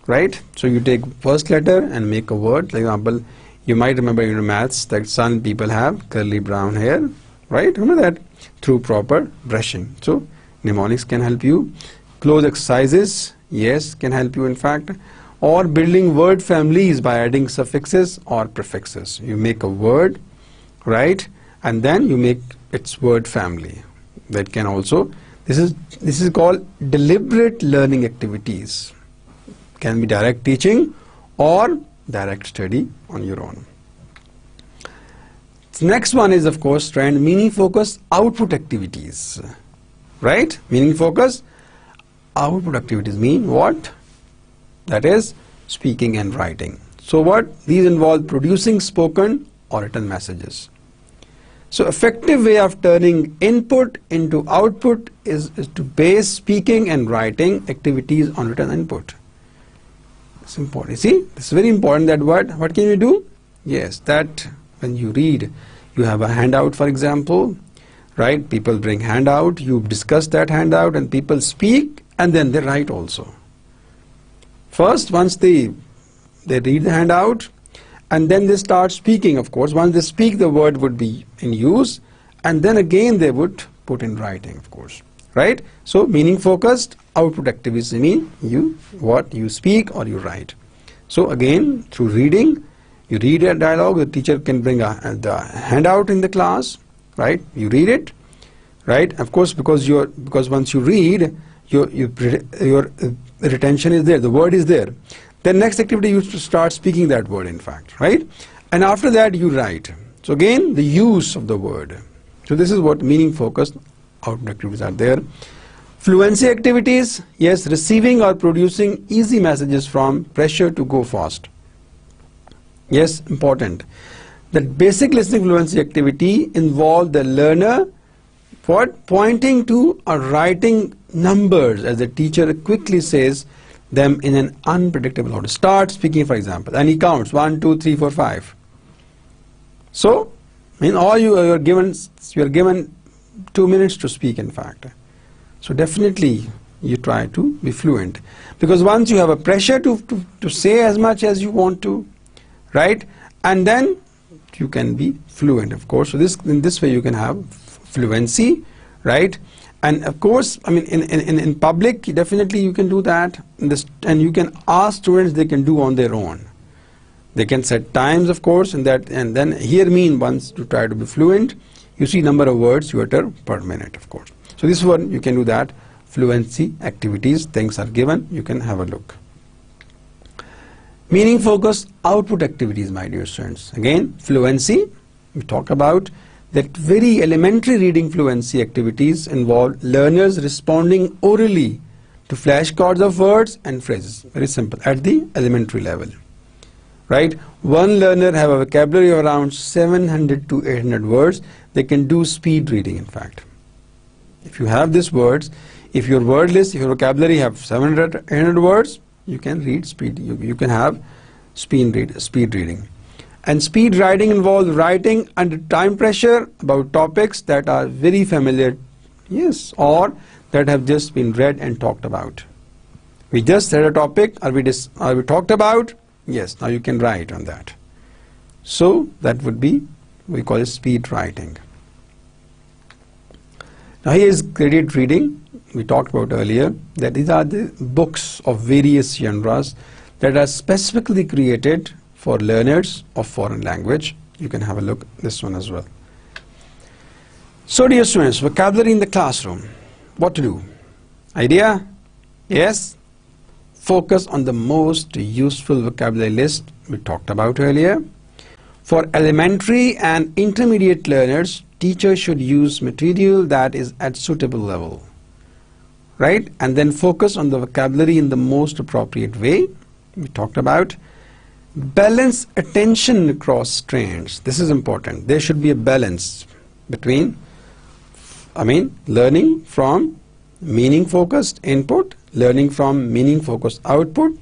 right? So you take first letter and make a word. For example, you might remember in your maths that some people have curly brown hair, right? Remember that, through proper brushing. So mnemonics can help you. Close exercises, yes, can help you, in fact. Or building word families by adding suffixes or prefixes. You make a word, right, and then you make its word family. That can also, this is called deliberate learning activities. Can be direct teaching or direct study on your own. Next one is, of course, strand meaning focused output activities, right? Meaning focused output activities mean what? That is speaking and writing. So what? These involve producing spoken or written messages. So effective way of turning input into output is to base speaking and writing activities on written input. It's important. You see, it's very important that what can you do? Yes, that when you read, you have a handout, for example, right? People bring handout, you discuss that handout, and people speak, and then they write also. First, once they read the handout, and then they start speaking, of course. Once they speak, the word would be in use, and then again they would put in writing, of course, right? So meaning focused output activities mean you speak or you write. So again, through reading, you read a dialogue, the teacher can bring the handout in the class, right? You read it, right? Of course, because once you read, your retention is there, the word is there. Then next activity you start speaking that word, in fact, right? And after that you write. So again, the use of the word. So this is what meaning focused output activities are there. Fluency activities, yes, receiving or producing easy messages from pressure to go fast. Yes, important. The basic listening fluency activity involves the learner pointing to or writing numbers as the teacher quickly says them in an unpredictable order. Start speaking, for example, and he counts 1, 2, 3, 4, 5. So, you are given 2 minutes to speak, in fact. So definitely you try to be fluent, because once you have a pressure to say as much as you want to, right, and then you can be fluent, of course. So in this way you can have fluency, right? And of course, in public, definitely you can do that, and you can ask students, they can do on their own. They can set times, of course, and then here once to try to be fluent, you see number of words you utter per minute, of course. So this one you can do that. Fluency activities, things are given, you can have a look. Meaning focused output activities, my dear students. Again, fluency, we talk about that very elementary reading fluency activities involve learners responding orally to flashcards of words and phrases. Very simple, at the elementary level. Right? One learner have a vocabulary of around 700 to 800 words. They can do speed reading, in fact. If you have these words, if your word list, if your vocabulary have 700, 800 words, you can read speed. You can have speed reading. And speed writing involves writing under time pressure about topics that are very familiar, yes, or that have just been read and talked about. We just read a topic, are we talked about? Yes, now you can write on that. So that would be, we call it speed writing. Now here is graded reading. We talked about earlier that these are the books of various genres that are specifically created for learners of foreign language. You can have a look at this one as well. So dear students, vocabulary in the classroom. What to do? Idea? Yes? Focus on the most useful vocabulary list we talked about earlier. For elementary and intermediate learners, teachers should use material that is at suitable level. Right? And then focus on the vocabulary in the most appropriate way. We talked about. Balance attention across strands. This is important. There should be a balance between, learning from meaning focused input, learning from meaning focused output,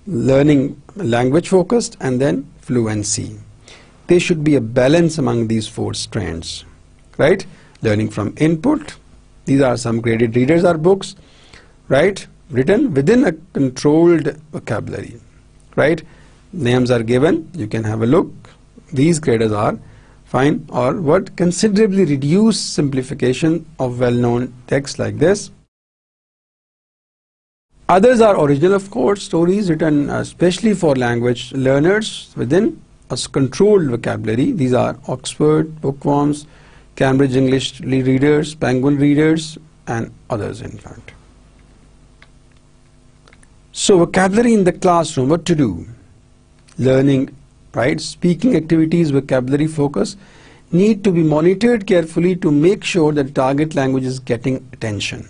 learning language focused, and then fluency. There should be a balance among these four strands. Right? Learning from input. These are some graded readers or books, right? Written within a controlled vocabulary, right? Names are given, you can have a look. These graders are fine, or what considerably reduce simplification of well-known texts like this. Others are original, of course, stories written especially for language learners within a controlled vocabulary. These are Oxford bookworms, Cambridge English readers, Penguin readers, and others, in fact. So vocabulary in the classroom, what to do? Learning, right? Speaking activities, vocabulary focus need to be monitored carefully to make sure that the target language is getting attention.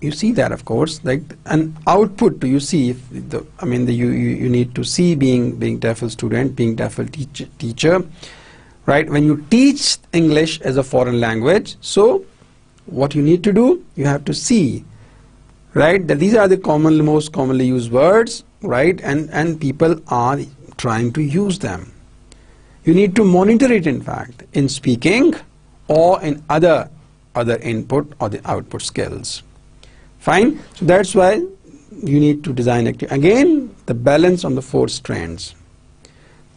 You see that, of course, like an output. You see, if you need to see being TEFL student, being TEFL teacher. Right? When you teach English as a foreign language, so what you need to do, you have to see, right, that these are the most commonly used words, right, and people are trying to use them. You need to monitor it, in fact, in speaking or in other input or the output skills. Fine? So that's why you need to design again the balance on the four strands.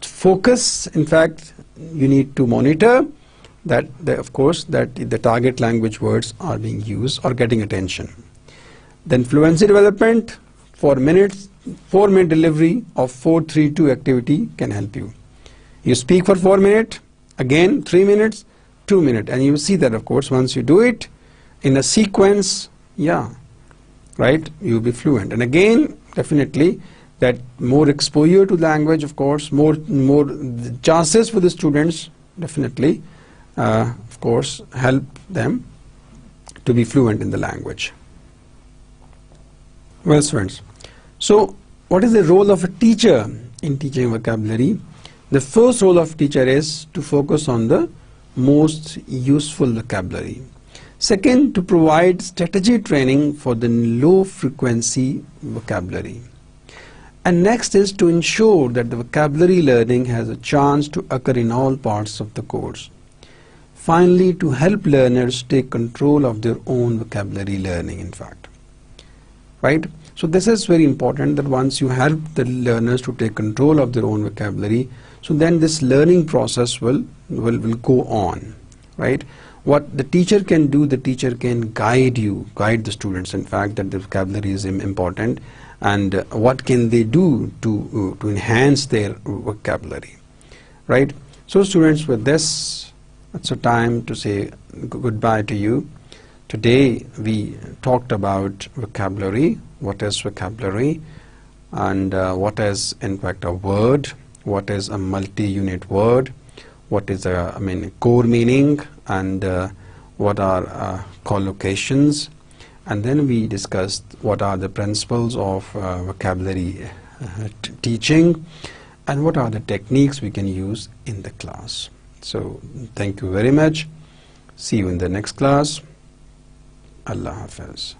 Focus, in fact, you need to monitor that, of course, that the target language words are being used or getting attention. Then fluency development, 4-minute delivery of 4-3-2 activity can help you. You speak for 4 minutes, again 3 minutes, 2 minutes, and you see that, of course, once you do it in a sequence, yeah, right, you'll be fluent. And again, definitely, that more exposure to language, of course, more chances for the students, definitely, of course, help them to be fluent in the language. Well, students, so what is the role of a teacher in teaching vocabulary? The first role of teacher is to focus on the most useful vocabulary. Second, to provide strategy training for the low frequency vocabulary. And next is to ensure that the vocabulary learning has a chance to occur in all parts of the course. Finally, to help learners take control of their own vocabulary learning, in fact. Right? So this is very important, that once you help the learners to take control of their own vocabulary, so then this learning process will go on. Right? What the teacher can do, the teacher can guide the students, in fact, that the vocabulary is important. And what can they do to enhance their vocabulary, right? So students, with this, it's a time to say goodbye to you. Today we talked about vocabulary. What is vocabulary? and what is in fact a word, what is a multi-unit word, what is a core meaning, and what are collocations, and then we discussed what are the principles of vocabulary teaching and what are the techniques we can use in the class. So thank you very much. See you in the next class. Allah Hafiz.